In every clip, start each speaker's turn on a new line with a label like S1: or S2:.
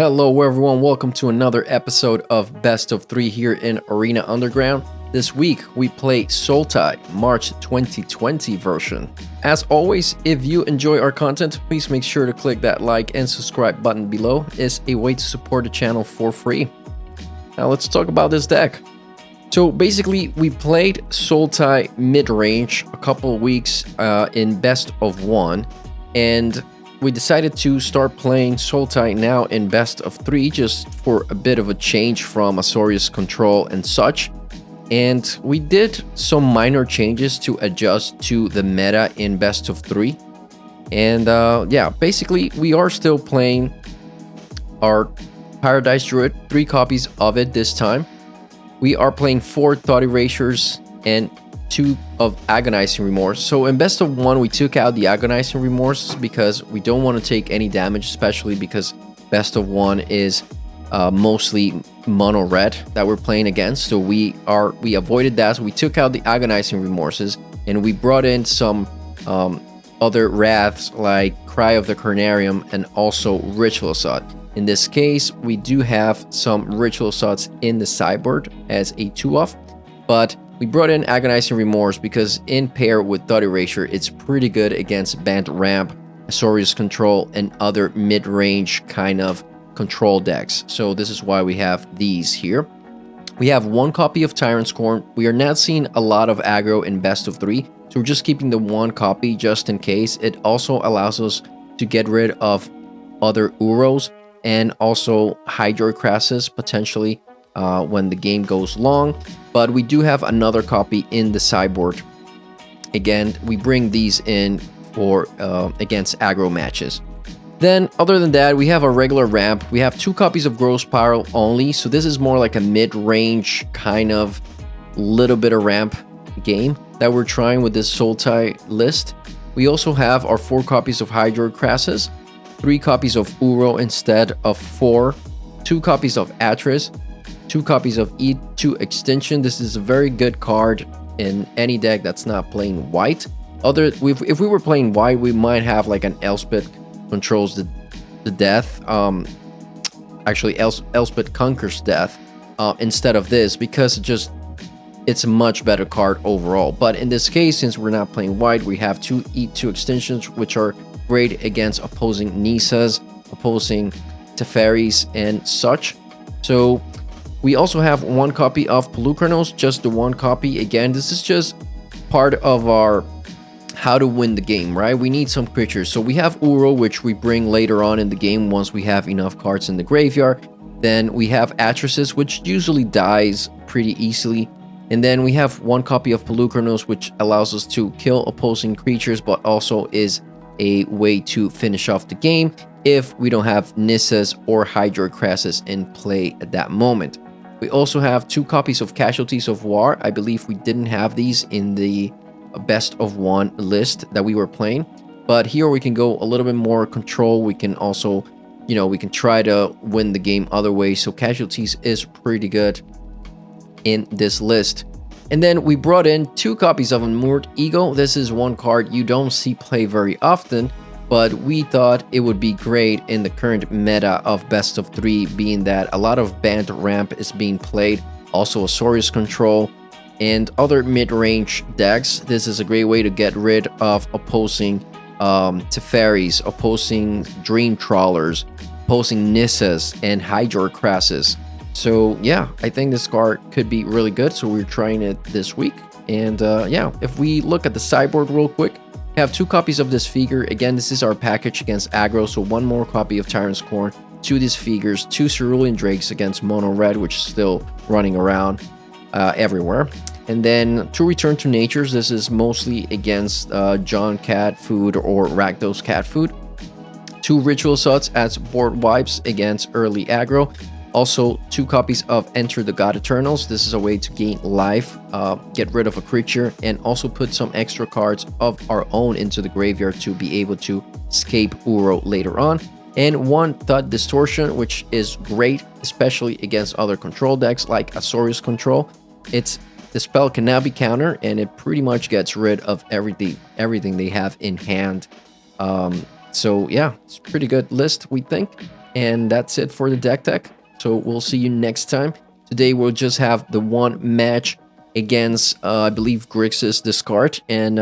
S1: Hello everyone, welcome to another episode of Best of 3 here in Arena Underground. This week we play Sultai, March 2020 version. As always, if you enjoy our content, please make sure to click that like and subscribe button below. It's a way to support the channel for free. Now let's talk about this deck. So basically we played Sultai mid-range a couple of weeks in Best of 1, and we decided to start playing Sultai now in Best of 3 just for a bit of a change from Azorius Control and such. And we did some minor changes to adjust to the meta in Best of 3. And yeah, basically we are still playing our Paradise Druid, 3 copies of it this time. We are playing 4 Thought Erasures and 2 of Agonizing Remorse. So in Best of 1 we took out the Agonizing Remorse because we don't want to take any damage, especially because Best of 1 is mostly mono red that we're playing against. So we avoided that. So we took out the Agonizing Remorses and we brought in some other wraths like Cry of the Carnarium and also Ritual Assault. In this case we do have some Ritual Assaults in the sideboard as a 2-off, but we brought in Agonizing Remorse because in pair with Thought Erasure, it's pretty good against Banned Ramp, Azorius Control, and other mid-range kind of control decks. So this is why we have these here. We have 1 copy of Tyrant Scorn. We are not seeing a lot of aggro in Best of 3, so we're just keeping the 1 copy just in case. It also allows us to get rid of other Uros and also Hydroid Crassus potentially when the game goes long. But we do have another copy in the sideboard. Again, we bring these in for against aggro matches. Then, other than that, we have a regular ramp. We have 2 copies of Gross Spiral only, so this is more like a mid-range kind of little bit of ramp game that we're trying with this Sultai list. We also have our 4 copies of Hydroid Crassus, 3 copies of Uro instead of 4, 2 copies of Atris, 2 copies of E2 Extinction. This is a very good card in any deck that's not playing white. If we were playing white, we might have like an Elspeth controls the death. Actually, Elspeth conquers death instead of this, because it's a much better card overall. But in this case, since we're not playing white, we have 2 E2 Extintions, which are great against opposing Nisas, opposing Teferis, and such. So we also have 1 copy of Pelucranos, just the 1 copy. Again, this is just part of our how to win the game, right? We need some creatures. So we have Uro, which we bring later on in the game once we have enough cards in the graveyard. Then we have Atrices, which usually dies pretty easily. And then we have 1 copy of Pelucranos, which allows us to kill opposing creatures, but also is a way to finish off the game if we don't have Nisas or Hydroid Crassus in play at that moment. We also have 2 copies of Casualties of War. I believe we didn't have these in the Best of 1 list that we were playing, but here we can go a little bit more control. We can also, we can try to win the game other ways. So Casualties is pretty good in this list. And then we brought in 2 copies of Unmoored Ego. This is 1 card you don't see play very often, but we thought it would be great in the current meta of Best of 3, being that a lot of Banned Ramp is being played, also Azorius Control, and other mid-range decks. This is a great way to get rid of opposing Teferis, opposing Dream Trawlers, opposing Nisas, and Hydroid Crassus. So yeah, I think this card could be really good, so we're trying it this week. And yeah, if we look at the sideboard real quick, we have 2 copies of this figure. Again, this is our package against aggro, so 1 more copy of Tyrant Scorn, 2 of these figures, 2 Cerulean Drakes against mono red, which is still running around everywhere. And then 2 Return to Natures. This is mostly against John Cat Food or Rakdos Cat Food. 2 Ritual Assaults as board wipes against early aggro. Also 2 copies of Enter the God Eternals. This is a way to gain life, get rid of a creature, and also put some extra cards of our own into the graveyard to be able to escape Uro later on. And 1 Thought Distortion, which is great, especially against other control decks like Azorius Control. The spell cannot be countered, and it pretty much gets rid of everything they have in hand. So yeah, it's a pretty good list, we think. And that's it for the deck tech. So we'll see you next time. Today we'll just have the one match against, I believe, Grixis discard. And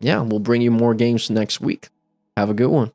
S1: yeah, we'll bring you more games next week. Have a good one.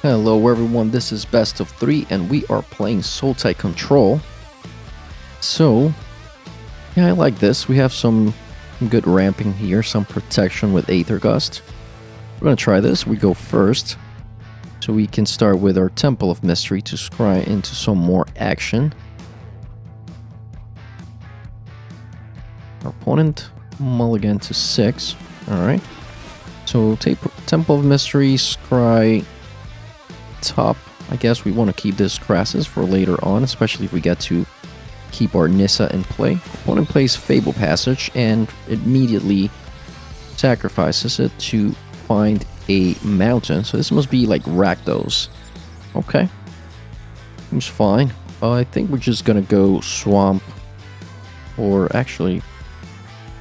S1: Hello everyone, this is Best of 3 and we are playing Sultai Control. So, yeah, I like this. We have some good ramping here, some protection with Aether Gust. We're gonna try this. We go first. So we can start with our Temple of Mystery to scry into some more action. Our opponent mulligan to 6. Alright. So Temple of Mystery, scry top. I guess we want to keep this grixis for later on, especially if we get to keep our Nissa in play. Opponent plays Fable Passage and immediately sacrifices it to find a mountain. So this must be like Rakdos. Okay. Seems fine. I think we're just gonna go Swamp. Or actually,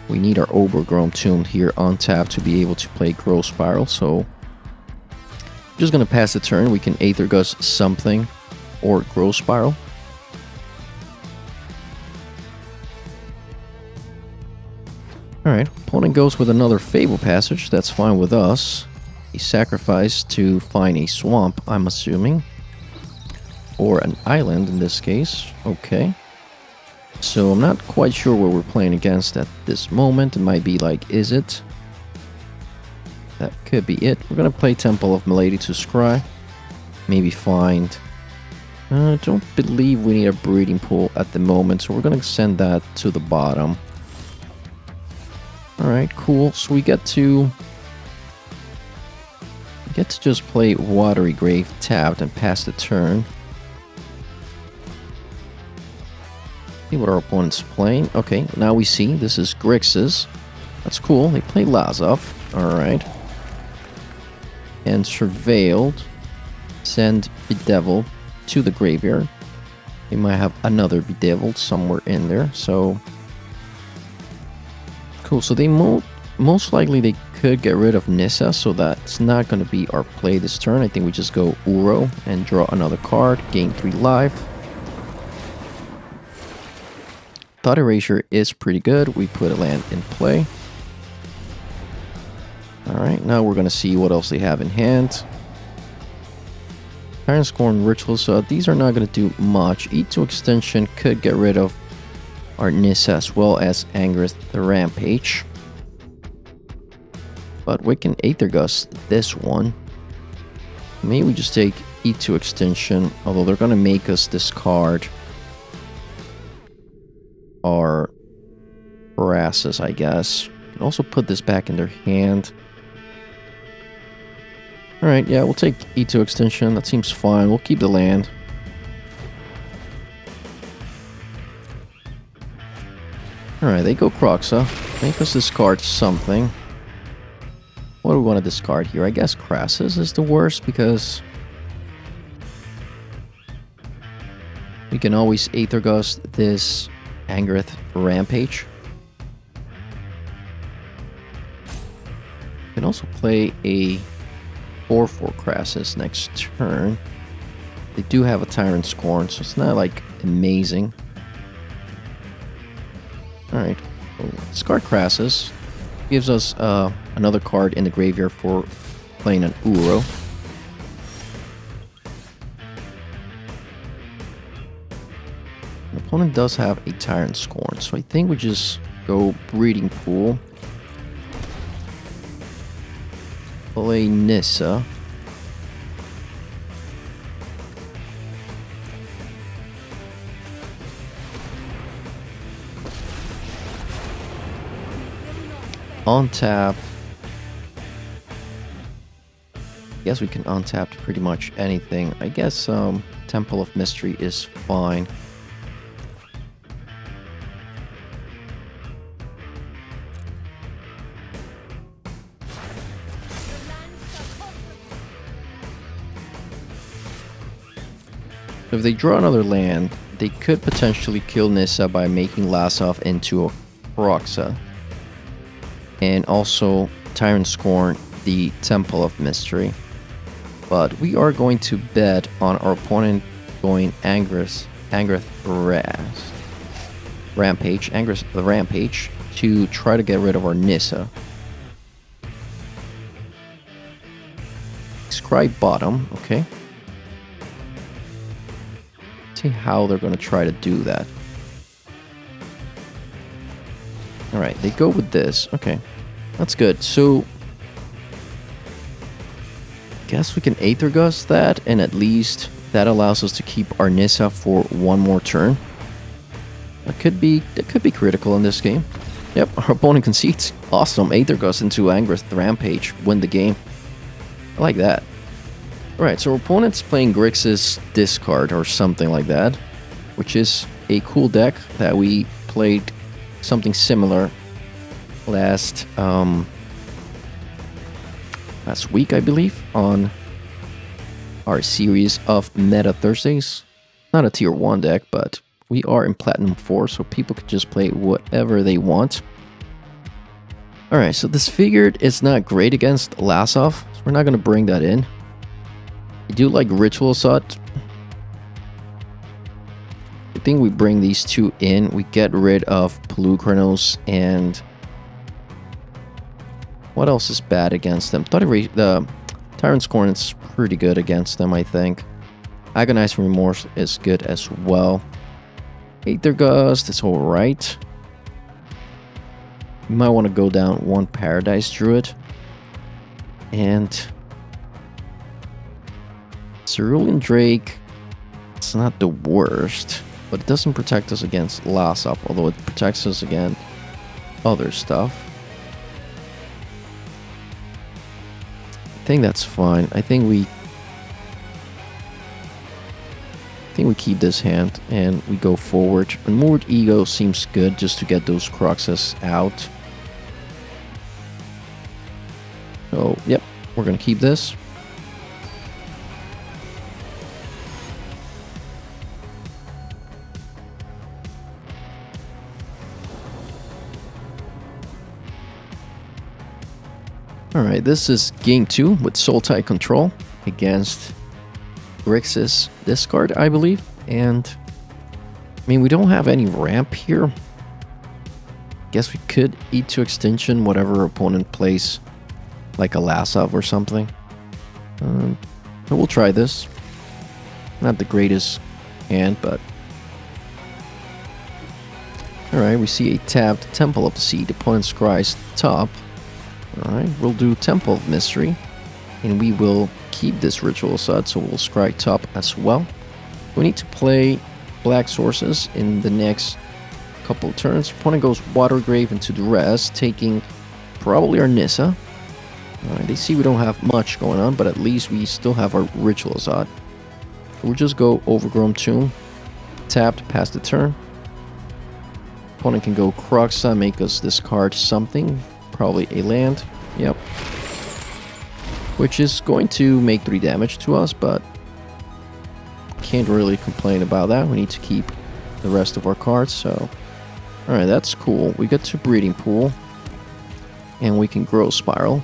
S1: we need our Overgrown Tomb here on tap to be able to play Growth Spiral. So just gonna pass the turn. We can Aether Gust something or Growth Spiral. Alright, opponent goes with another Fable Passage. That's fine with us. A sacrifice to find a swamp, I'm assuming. Or an island in this case. Okay. So I'm not quite sure what we're playing against at this moment. It might be like, is it? That could be it. We're gonna play Temple of Milady to scry. Maybe find... I don't believe we need a breeding pool at the moment, so we're gonna send that to the bottom. Alright, cool. So we get to just play Watery Grave tapped and pass the turn. See what our opponent's playing. Okay, now we see this is Grixis. That's cool. They play Lazov. Alright. And Surveilled. Send Bedeviled to the graveyard. They might have another Bedeviled somewhere in there, so... Cool, so they most likely they could get rid of Nissa, so that's not going to be our play this turn. I think we just go Uro and draw another card, gain 3 life. Thought Erasure is pretty good. We put a land in play. Alright, now we're going to see what else they have in hand. Iron Scorn Ritual, so these are not going to do much. E2 Extension could get rid of our Nissa as well as Angrith the Rampage. But we can Aether Gust this one. Maybe we just take E2 Extension, although they're going to make us discard our Grasses, I guess. We can also put this back in their hand. Alright, yeah, we'll take E2 Extension. That seems fine. We'll keep the land. Alright, they go Kroxa. Make us discard something. What do we want to discard here? I guess Crassus is the worst because we can always Aether Gust this Angrith Rampage. We can also play a 4/4 Crassus next turn. They do have a Tyrant Scorn, so it's not like amazing. Alright, discard Crassus. Gives us another card in the graveyard for playing an Uro. The opponent does have a Tyrant Scorn, so I think we just go Breeding Pool. Play Nissa. Untap. I guess we can untap pretty much anything. I guess Temple of Mystery is fine. If they draw another land, they could potentially kill Nissa by making Lazov into a Kroxa. And also, Tyrant Scorn the Temple of Mystery. But we are going to bet on our opponent going Angrith the Rampage to try to get rid of our Nissa. Scribe bottom, okay. See how they're going to try to do that. Alright, they go with this. Okay, that's good. So, guess we can Aether Gust that, and at least that allows us to keep our Nissa for one more turn. That could be critical in this game. Yep, our opponent concedes. Awesome, Aether Gust into Angrith the Rampage. Win the game. I like that. Alright, so our opponent's playing Grixis Discard or something like that, which is a cool deck that we played something similar last week, I believe, on our series of Meta Thursdays. Not a tier 1 deck, but we are in Platinum 4, so people could just play whatever they want. Alright, so this figured is not great against Lassov, so we're not going to bring that in. I do like Ritual Assault. I think we bring these two in. We get rid of Pelukrinos and... what else is bad against them? The Tyrant's Scorn is pretty good against them, I think. Agonizing Remorse is good as well. Aether Gust is alright. You might want to go down one Paradise Druid. And... Cerulean Drake, it's not the worst, but it doesn't protect us against Lassov, although it protects us against other stuff. I think that's fine. I think we keep this hand and we go forward. Unmoored Ego seems good just to get those Cruxes out. So, yep, we're gonna keep this. Alright, this is game 2 with Sultai control against Grixis Discard, I believe. And, I mean, we don't have any ramp here. Guess we could eat to extinction whatever opponent plays, like a Lassov or something. But we'll try this. Not the greatest hand, but... Alright, we see a tapped Temple of the Sea. The opponent scries top. Alright, we'll do Temple of Mystery, and we will keep this Ritual Assault, so we'll scry top as well. We need to play black sources in the next couple of turns. Opponent goes Watergrave into Duress, taking probably our Nissa. Alright, they see we don't have much going on, but at least we still have our Ritual Assault. We'll just go Overgrown Tomb, tapped, pass the turn. Opponent can go Cruxa, make us discard something. Probably a land, yep. Which is going to make 3 damage to us, but can't really complain about that. We need to keep the rest of our cards, so... Alright, that's cool. We get to Breeding Pool, and we can Grow Spiral.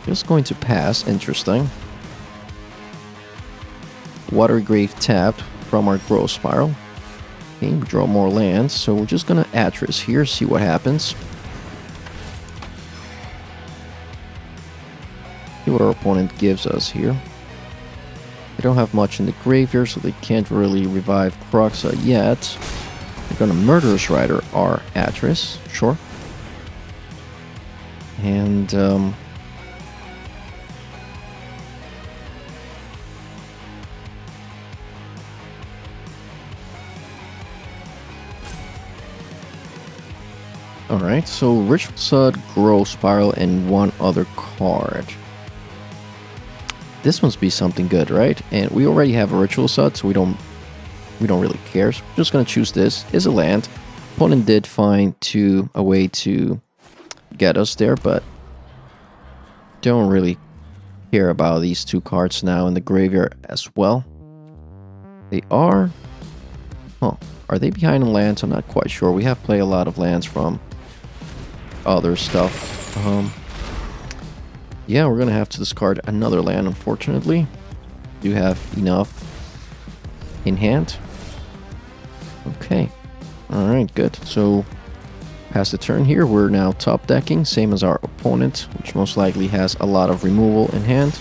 S1: Just going to pass, interesting. Watergrave tapped from our Grow Spiral. Okay, we draw more lands, so we're just gonna Atris here, see what happens. See what our opponent gives us here. They don't have much in the graveyard, so they can't really revive Cruxa yet. They're gonna Murderous Rider our Atris, sure. And, alright, so Ritual Assault, Grow Spiral, and one other card. This must be something good, right? And we already have a Ritual Assault, so we don't really care. So we're just gonna choose this. Is a land. Opponent did find a way to get us there, but don't really care about these 2 cards now in the graveyard as well. They are... Huh. Are they behind in lands? I'm not quite sure. We have played a lot of lands from other stuff. Yeah, we're gonna have to discard another land, unfortunately. Do have enough in hand. Okay. Alright, good. So, pass the turn here. We're now top decking, same as our opponent, which most likely has a lot of removal in hand.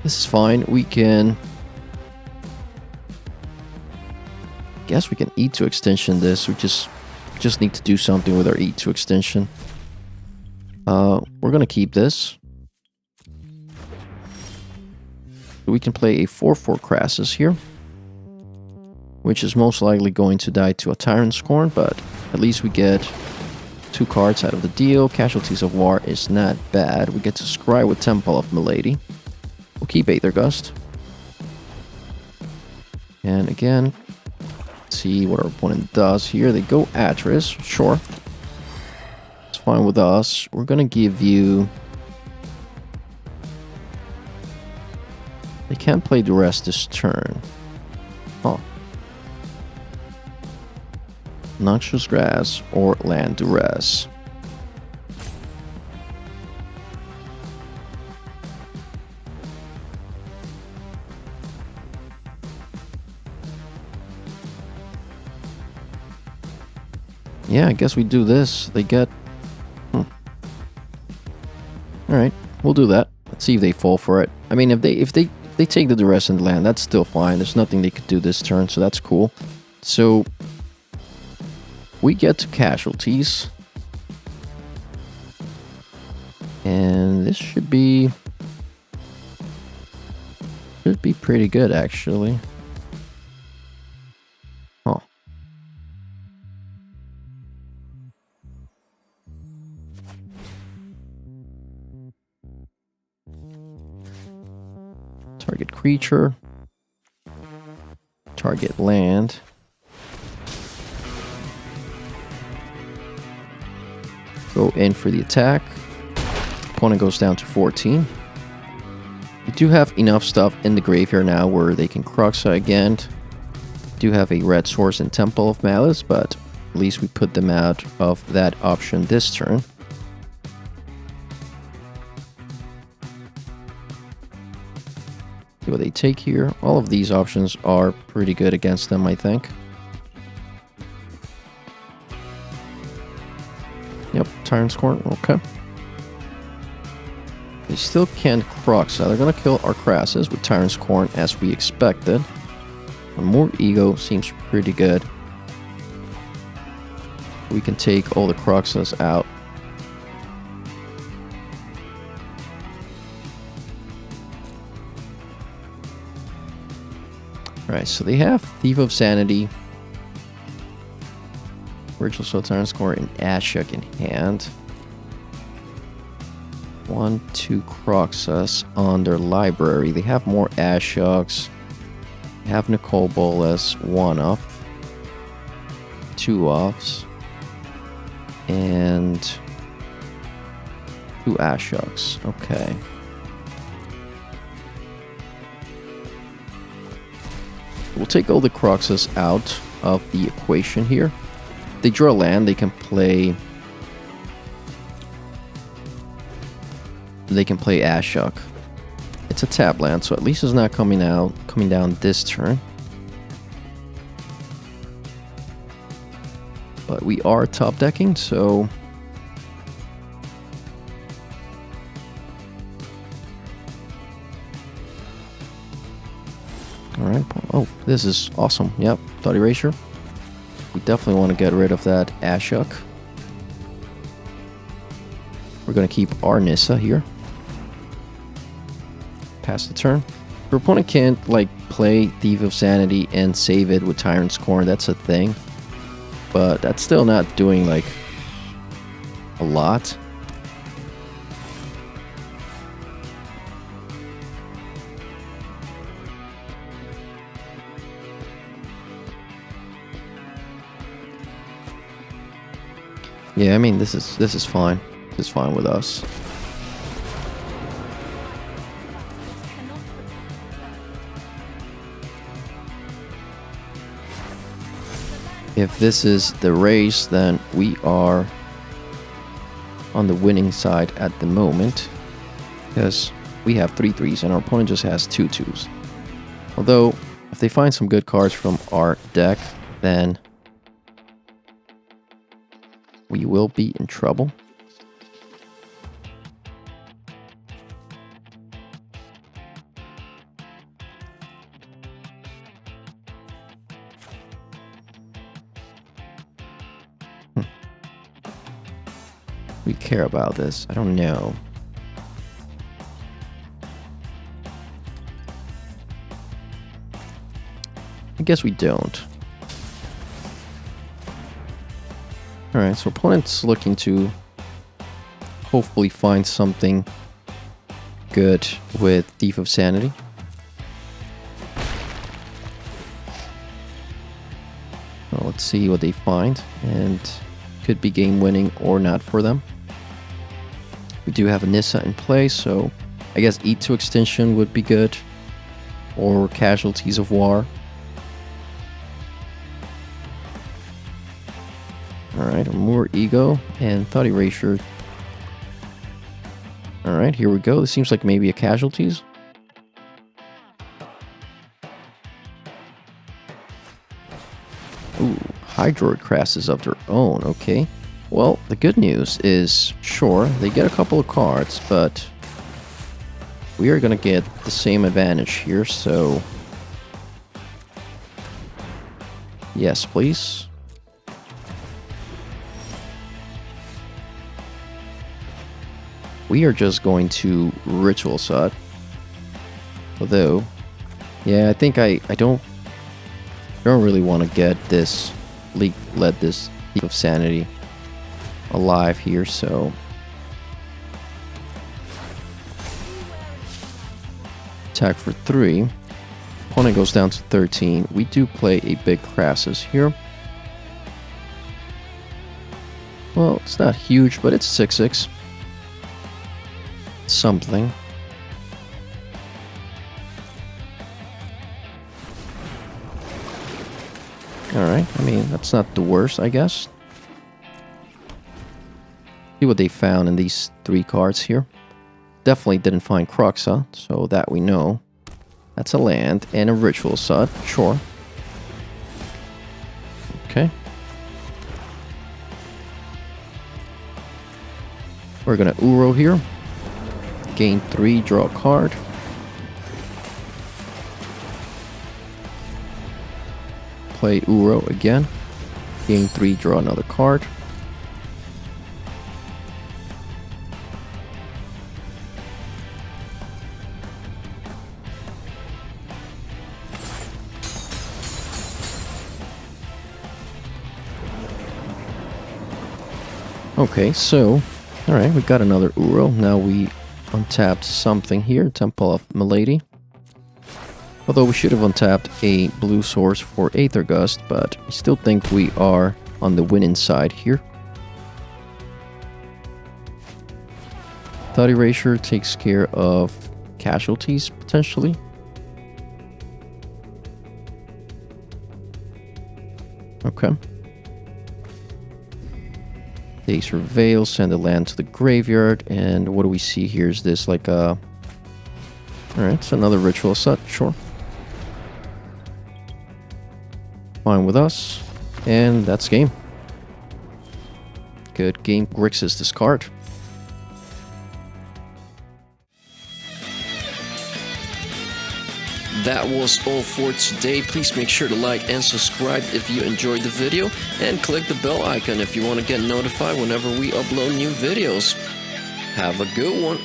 S1: This is fine. We can... guess we can E2 extension this. We just need to do something with our E2 extension. We're gonna keep this. We can play a 4/4 Crassus here, which is most likely going to die to a Tyrant Scorn, but at least we get 2 cards out of the deal. Casualties of War is not bad. We get to scry with Temple of Milady. We'll keep Aether Gust. And again, see what our opponent does here. They go Atris, sure. It's fine with us. We're gonna give you... they can't play Duress this turn. Oh. Noxious Grass or Land Duress. Yeah, I guess we do this. They get... Alright, we'll do that. Let's see if they fall for it. I mean, if they take the Duress and land, that's still fine. There's nothing they could do this turn, so that's cool. So, we get to casualties. And this should be pretty good, actually. Oh. Target creature. Target land. Go in for the attack. Opponent goes down to 14. We do have enough stuff in the graveyard now where they can Kroxa again. We do have a red source in Temple of Malice, but at least we put them out of that option this turn. See what they take here. All of these options are pretty good against them, I think. Yep, Tyrant Scorn, okay. They still can't Kroxa. They're gonna kill our Crassus with Tyrant Scorn as we expected. And more Ego seems pretty good. We can take all the Kroxas out. Alright, so they have Thief of Sanity, Ritual Soul Tyrant Scorn, and Ashok in hand. 1, 2 Kroxas on their library. They have more Ashoks. They have Nicole Bolas, 1 off, 2 offs, and 2 Ashoks. Okay. We'll take all the Kroxas out of the equation here. If they draw land, they can play... they can play Ashok. It's a tap land, so at least it's not coming down this turn. But we are top decking, so... Alright, oh, this is awesome. Yep, Thought Erasure. We definitely want to get rid of that Ashok. We're going to keep our Nissa here. Pass the turn. Your opponent can't, like, play Thief of Sanity and save it with Tyrant Scorn. That's a thing. But that's still not doing, like, a lot. Yeah, I mean, this is fine. This is fine with us. If this is the race, then we are on the winning side at the moment, because we have 3 3s and our opponent just has 2 2s. Although, if they find some good cards from our deck, then we will be in trouble. We care about this. I don't know. I guess we don't. Alright, so opponent's looking to hopefully find something good with Thief of Sanity. Well, let's see what they find, and could be game winning or not for them. We do have a Nissa in play, so I guess E2 extension would be good, or Casualties of War. Alright, more Ego and Thought Erasure. Alright, here we go. This seems like maybe a Casualties. Ooh, Hydroid Crasses of their own, okay. Well, the good news is, sure, they get a couple of cards, but we are going to get the same advantage here, so yes, please. We are just going to Ritual Sod. Although, yeah, I think I don't really want to get this let this Thief of Sanity alive here, so attack for 3. Opponent goes down to 13. We do play a big Crassus here. Well, it's not huge, but it's 6/6. Something. Alright, I mean, that's not the worst, I guess. See what they found in these 3 cards here. Definitely didn't find Croxa, so that we know. That's a land and a Ritual Sod, sure. Okay. We're gonna Uro here. Gain 3, draw a card. Play Uro again. Gain 3, draw another card. Okay, so, alright, we got another Uro. Now we untapped something here, Temple of Milady. Although we should have untapped a blue source for Aether Gust, but I still think we are on the winning side here. Thought Erasure takes care of Casualties, potentially. Okay. They Surveil, send a land to the graveyard, and what do we see here? Is this like a... Alright, it's another Ritual Sod, sure. Fine with us, and that's game. Good game, grixis discard. That was all for today. Please make sure to like and subscribe if you enjoyed the video, and click the bell icon if you want to get notified whenever we upload new videos. Have a good one.